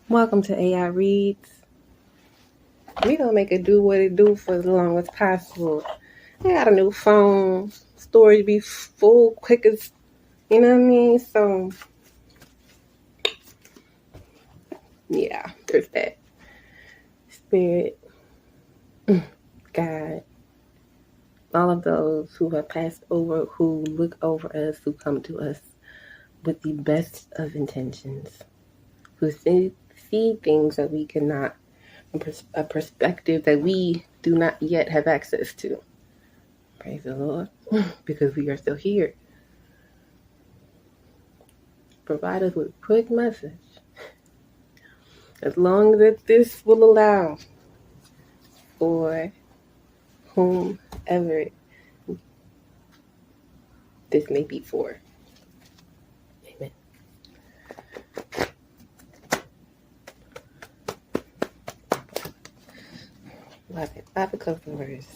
Welcome to AI Reads. We gonna make it do what it do for as long as possible. I got a new phone. Storage be full quick as you know what I mean. So yeah, there's that. Spirit, God, all of those who have passed over, who look over us, who come to us with the best of intentions, who see things that we cannot, a perspective that we do not yet have access to. Praise the Lord, because we are still here. Provide us with a quick message. As long as this will allow for whomever this may be for. Amen. Love it. Love the customers.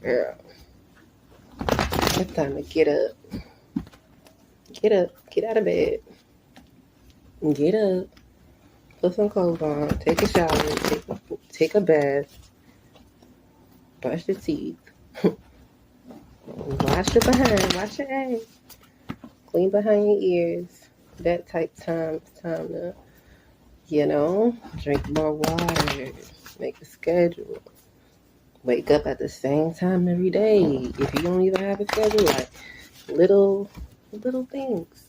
Girl. It's time to get up. Get up. Get out of bed. Get up. Put some clothes on. Take a shower. Take a bath. Brush your teeth. Wash your behind. Wash your ass. Clean behind your ears. That type time. It's time to, drink more water. Make a schedule. Wake up at the same time every day. If you don't even have a schedule, like little things.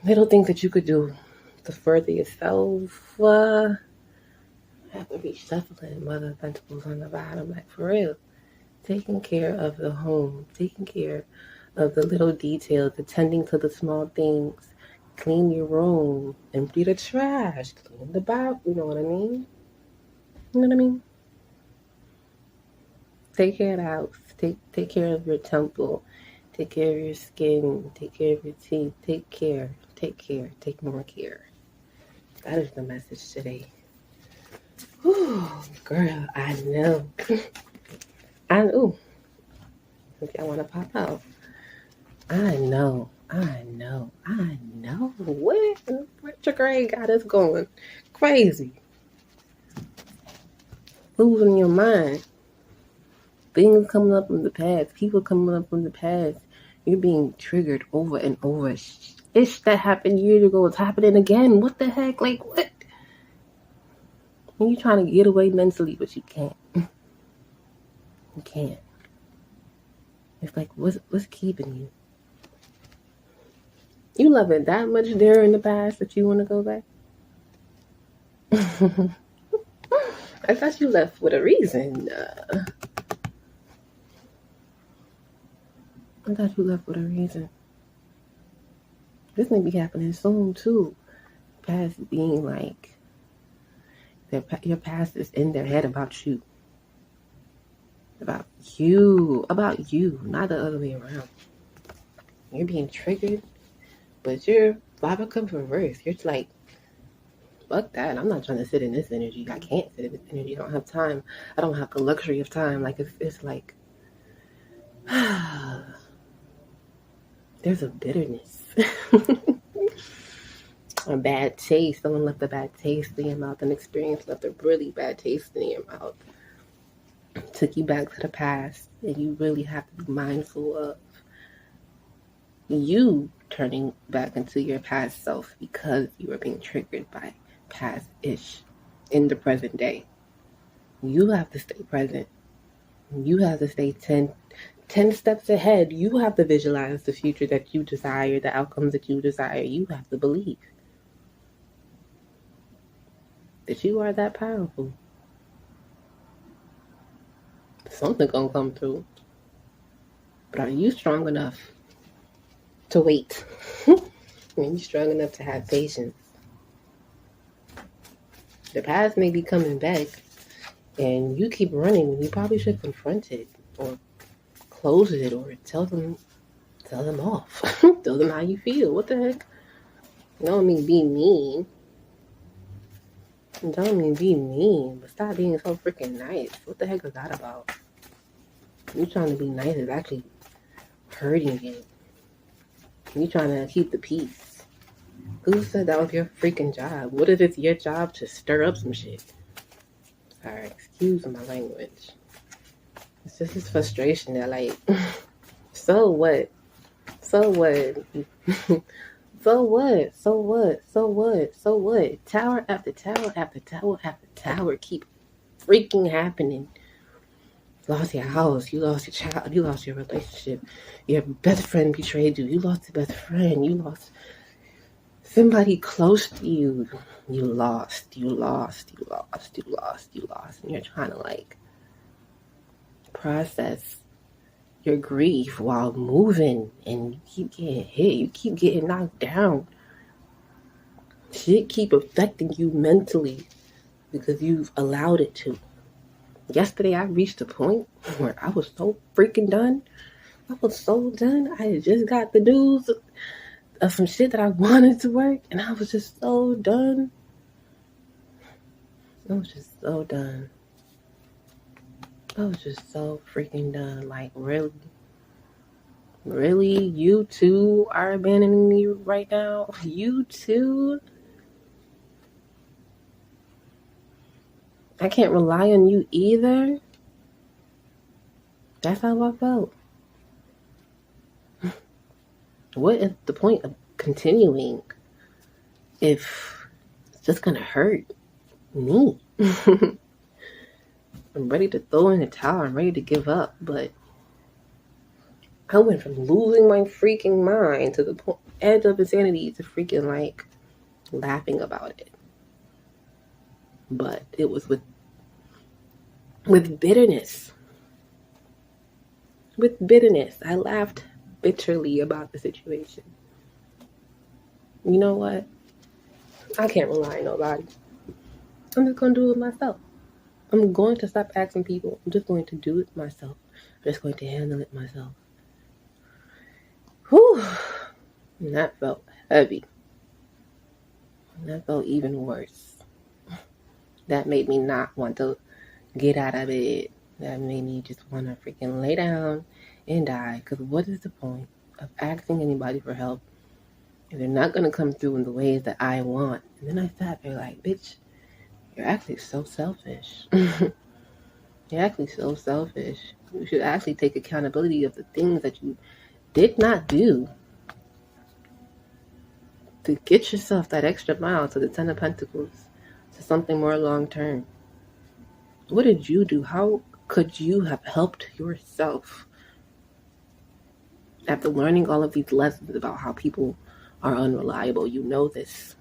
Little things that you could do to further yourself. Have to be shuffling Mother of Pentacles on the bottom, like for real. Taking care of the home, taking care of the little details, attending to the small things. Clean your room, empty the trash, clean the bathroom, you know what I mean? You know what I mean? Take care of the house. Take care of your temple. Take care of your skin. Take care of your teeth. Take care. Take more care. That is the message today. Whew, girl, I know. I know. If y'all want to pop out. I know. What retrograde got us going? Crazy. Losing your mind. Things coming up from the past. People coming up from the past. You're being triggered over and over. Ish that happened years ago. It's happening again. What the heck? Like, what? And you're trying to get away mentally, but you can't. You can't. It's like, what's keeping you? You love it that much there in the past that you want to go back? I thought you left with a reason. I thought you left with a reason. This may be happening soon, too. Past being like, your past is in their head about you. About you, not the other way around. You're being triggered, but you're Baba comes reverse. You're like, fuck that. I'm not trying to sit in this energy. I can't sit in this energy. I don't have time. I don't have the luxury of time. Like, it's like, there's a bitterness. A bad taste. Someone left a bad taste in your mouth. An experience left a really bad taste in your mouth. Took you back to the past, and you really have to be mindful of you turning back into your past self because you were being triggered by past ish in the present day. You have to stay present. You have to stay 10 steps ahead. You have to visualize the future that you desire, the outcomes that you desire. You have to believe that you are that powerful. Something gonna come through. But are you strong enough to wait? Are you strong enough to have patience? The past may be coming back, and you keep running when you probably should confront it or close it or tell them off. Tell them how you feel. What the heck? You don't mean be mean. You don't mean be mean, but stop being so freaking nice. What the heck is that about? You trying to be nice is actually hurting you. You trying to keep the peace. Who said that was your freaking job? What if it's your job to stir up some shit? Sorry, excuse my language. It's just this frustration that, like, so what? So what? So what? So what? So what? So what? Tower after tower after tower after tower keep freaking happening. You lost your house, you lost your child, you lost your relationship, your best friend betrayed you, you lost your best friend, you lost somebody close to you. You lost, and you're trying to, like, process your grief while moving, and you keep getting hit, you keep getting knocked down. Shit keep affecting you mentally because you've allowed it to. Yesterday I reached a point where I was so freaking done. I was so done. I had just got the news of some shit that I wanted to work, and I was just so done. I was just so done. I was just so freaking done. Like, really? Really? You too are abandoning me right now? You too? I can't rely on you either? That's how I felt. What is the point of continuing if it's just gonna hurt me? I'm ready to throw in the towel. I'm ready to give up, but I went from losing my freaking mind to the edge of insanity to freaking, like, laughing about it. But it was with bitterness. With bitterness. I laughed bitterly about the situation. You know what? I can't rely on nobody. I'm just going to do it myself. I'm going to stop asking people. I'm just going to do it myself. I'm just going to handle it myself. Whew. And that felt heavy. And that felt even worse. That made me not want to get out of bed. That made me just want to freaking lay down and die. Because what is the point of asking anybody for help if they're not going to come through in the ways that I want? And then I sat there like, bitch, you're actually so selfish. You're actually so selfish. You should actually take accountability of the things that you did not do to get yourself that extra mile to the 10 of Pentacles, to something more long term. What did you do? How could you have helped yourself after learning all of these lessons about how people are unreliable? You know this.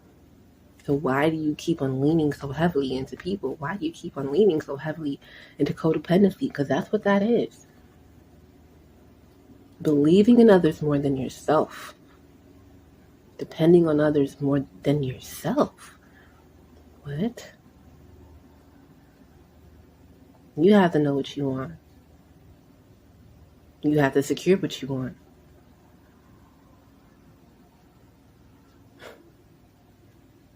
So why do you keep on leaning so heavily into people? Why do you keep on leaning so heavily into codependency? Because that's what that is. Believing in others more than yourself. Depending on others more than yourself. What? You have to know what you want. You have to secure what you want.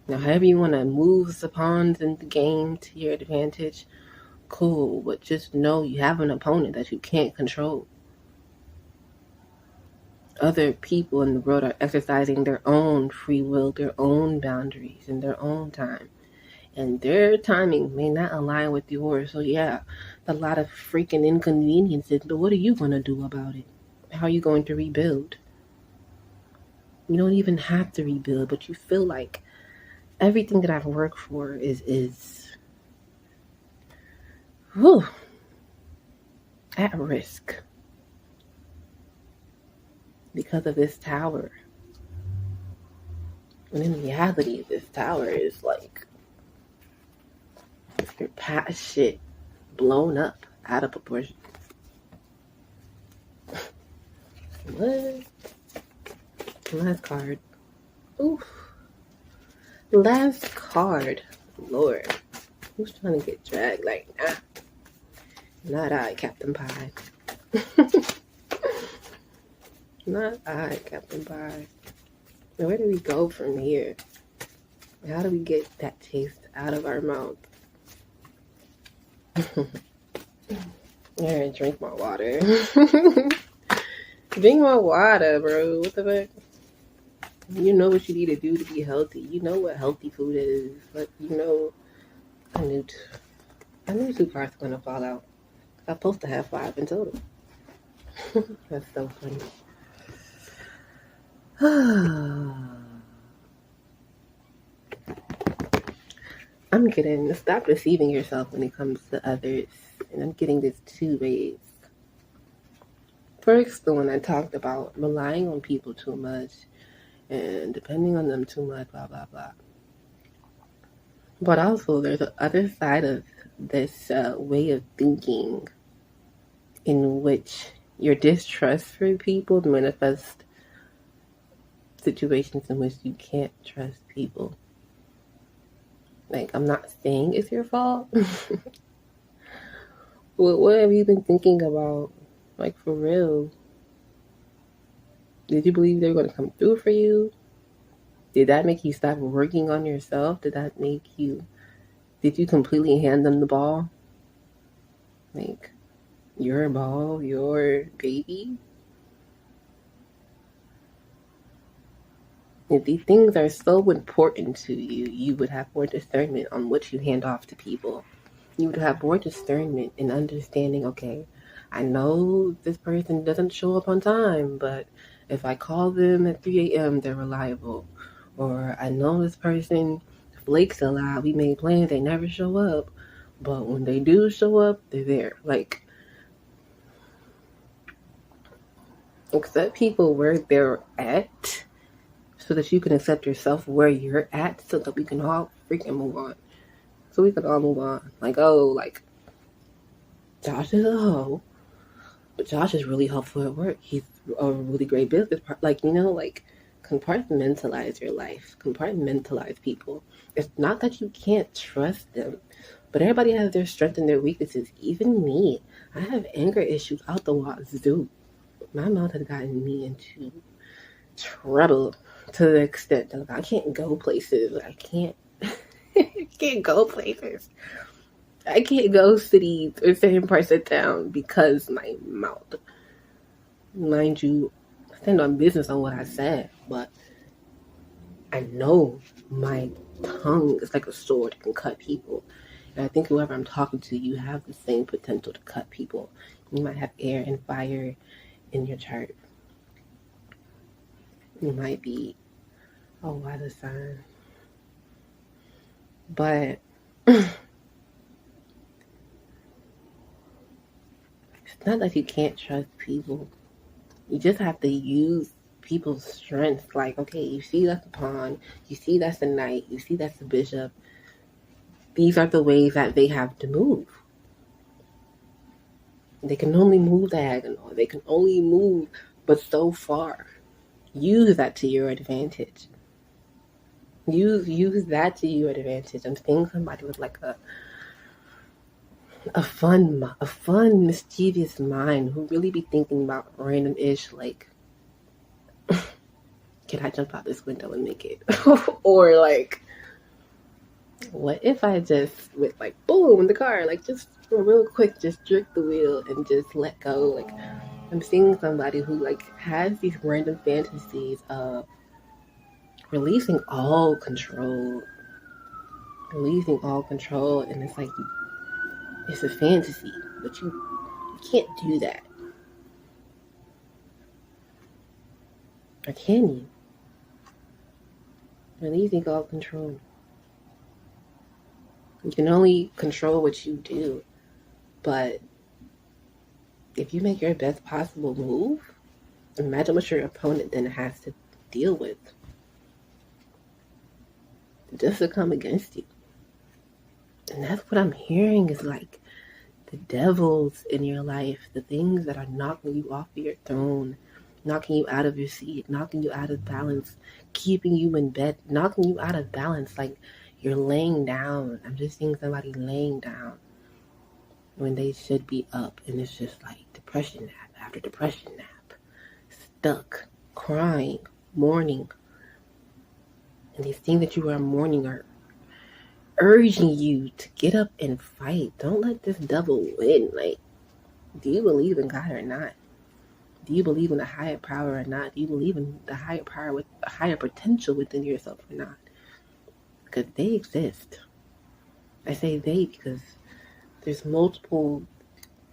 Now, however you want to move the pawns in the game to your advantage, cool. But just know you have an opponent that you can't control. Other people in the world are exercising their own free will, their own boundaries, in their own time. And their timing may not align with yours. So yeah, a lot of freaking inconveniences. But what are you going to do about it? How are you going to rebuild? You don't even have to rebuild, but you feel like everything that I've worked for is at risk because of this tower. When in reality, this tower is like your past shit blown up out of proportion. What? Last card. Oof. Last card. Lord. Who's trying to get dragged like that? Not I, Captain Pie. Not I, Captain Pie. Now, where do we go from here? How do we get that taste out of our mouth? Drink my water. Drink my water, bro. What the fuck? You know what you need to do to be healthy. You know what healthy food is. But you know, I knew, t- I knew two parts were gonna fall out. I'm supposed to have 5 in total. That's so funny. I'm getting stop deceiving yourself when it comes to others, and I'm getting this 2 ways. First, the one I talked about relying on people too much and depending on them too much, blah blah blah. But also, there's the other side of this way of thinking in which your distrust for people manifests situations in which you can't trust people. Like, I'm not saying it's your fault. What have you been thinking about? Like, for real? Did you believe they were going to come through for you? Did that make you stop working on yourself? Did you completely hand them the ball? Like, your ball, your baby? If these things are so important to you, you would have more discernment on what you hand off to people. You would have more discernment in understanding, okay, I know this person doesn't show up on time, but if I call them at 3 a.m., they're reliable. Or I know this person flakes a lot. We made plans, they never show up. But when they do show up, they're there. Like, accept people where they're at so that you can accept yourself where you're at so that we can all freaking move on. So we can all move on. Like, Josh is a hoe, but Josh is really helpful at work. He's a really great business partner. Like, like, compartmentalize your life. Compartmentalize people. It's not that you can't trust them, but everybody has their strengths and their weaknesses. Even me. I have anger issues out the wazoo. My mouth has gotten me into trouble to the extent that I can't go places. I can't I can't go places. I can't go cities or certain parts of town because my mouth. Mind you, I stand on business on what I said, but I know my tongue is like a sword. It can cut people. And I think whoever I'm talking to, you have the same potential to cut people. You might have air and fire in your chart. You might be a water sign. But it's not that you can't trust people. You just have to use people's strengths. Like, okay, you see that's the pawn, you see that's the knight, you see that's the bishop. These are the ways that they have to move. They can only move diagonal. They can only move but so far. Use that to your advantage. Use that to your advantage. I'm seeing somebody with like a fun, mischievous mind who really be thinking about random ish like, can I jump out this window and make it? Or like, what if I just with like boom in the car, like just real quick, just jerk the wheel and just let go. Like, I'm seeing somebody who like has these random fantasies of releasing all control, and it's like it's a fantasy, but you can't do that. Or can you? Releasing all control. You can only control what you do, but if you make your best possible move, imagine what your opponent then has to deal with just to come against you. And that's what I'm hearing is like the devils in your life, the things that are knocking you off of your throne, knocking you out of your seat, knocking you out of balance, keeping you in bed, knocking you out of balance. Like, you're laying down. I'm just seeing somebody laying down when they should be up, and it's just like depression nap after depression nap, stuck, crying, mourning. And these things that you are mourning are urging you to get up and fight. Don't let this devil win. Like, do you believe in God or not? Do you believe in a higher power or not? Do you believe in the higher power with a higher potential within yourself or not? Because they exist. I say they because there's multiple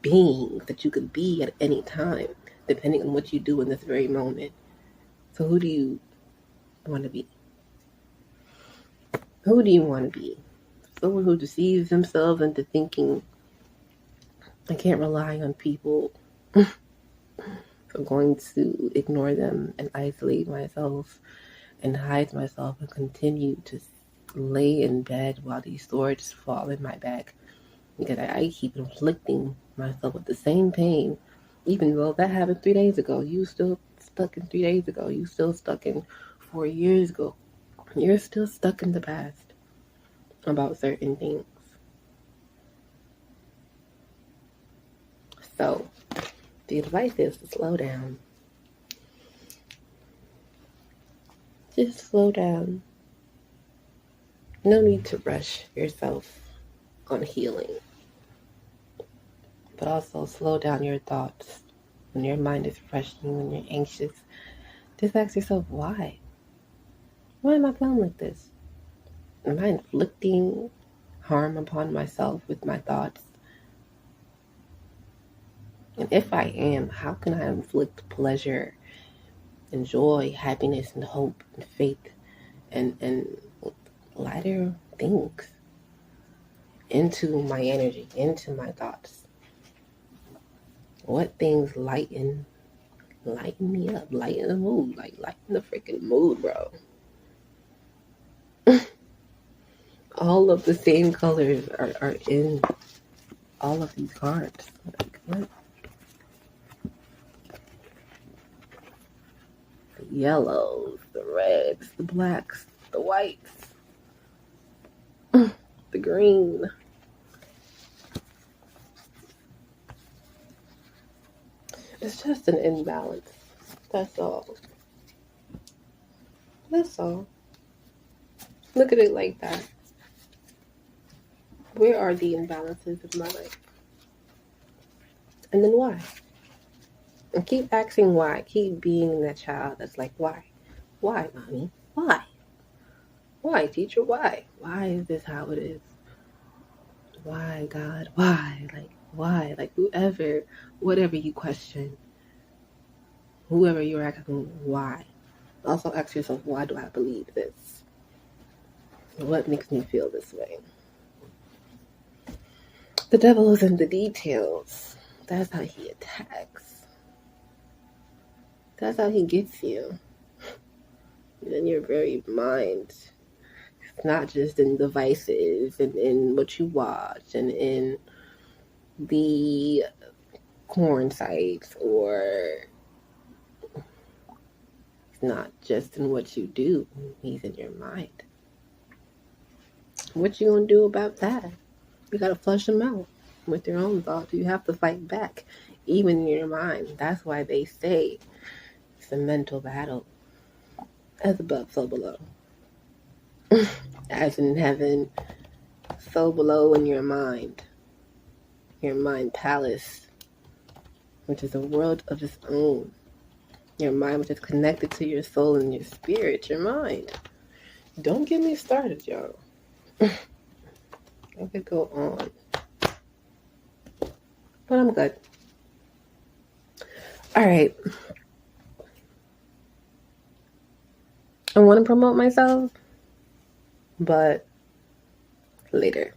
beings that you could be at any time, depending on what you do in this very moment. So who do you want to be? Who do you want to be? Someone who deceives themselves into thinking, I can't rely on people. I'm going to ignore them and isolate myself and hide myself and continue to lay in bed while these swords fall in my back. Because I keep inflicting myself with the same pain. Even though that happened 3 days ago, you still stuck in 3 days ago. You still stuck in 4 years ago. You're still stuck in the past about certain things. So, the advice is to slow down. Just slow down. No need to rush yourself on healing. But also slow down your thoughts. When your mind is rushing, when you're anxious, just ask yourself, why? Why am I feeling like this? Am I inflicting harm upon myself with my thoughts? And if I am, how can I inflict pleasure and joy, happiness and hope and faith and lighter things into my energy, into my thoughts? What things lighten me up, lighten the mood, lighten the freaking mood, bro. All of the same colors are in all of these cards. Like, what? The yellows, the reds, the blacks, the whites, the green. It's just an imbalance. That's all. That's all. Look at it like that. Where are the imbalances of my life? And then why? And keep asking why. Keep being that child that's like, why? Why, mommy? Why? Why, teacher? Why? Why is this how it is? Why, God? Why? Like, why? Like, whatever you question, whoever you're asking, why? Also ask yourself, why do I believe this? What makes me feel this way? The devil is in the details. That's how he attacks. That's how he gets you. In your very mind. It's not just in devices and in what you watch and in the porn sites, or it's not just in what you do. He's in your mind. What you gonna do about that? You gotta flush them out with your own thoughts. You have to fight back, even in your mind. That's why they say it's a mental battle. As above, so below. As in heaven, so below in your mind. Your mind palace, which is a world of its own. Your mind, which is connected to your soul and your spirit, your mind. Don't get me started, y'all. I could go on. But I'm good. All right. I want to promote myself, but later.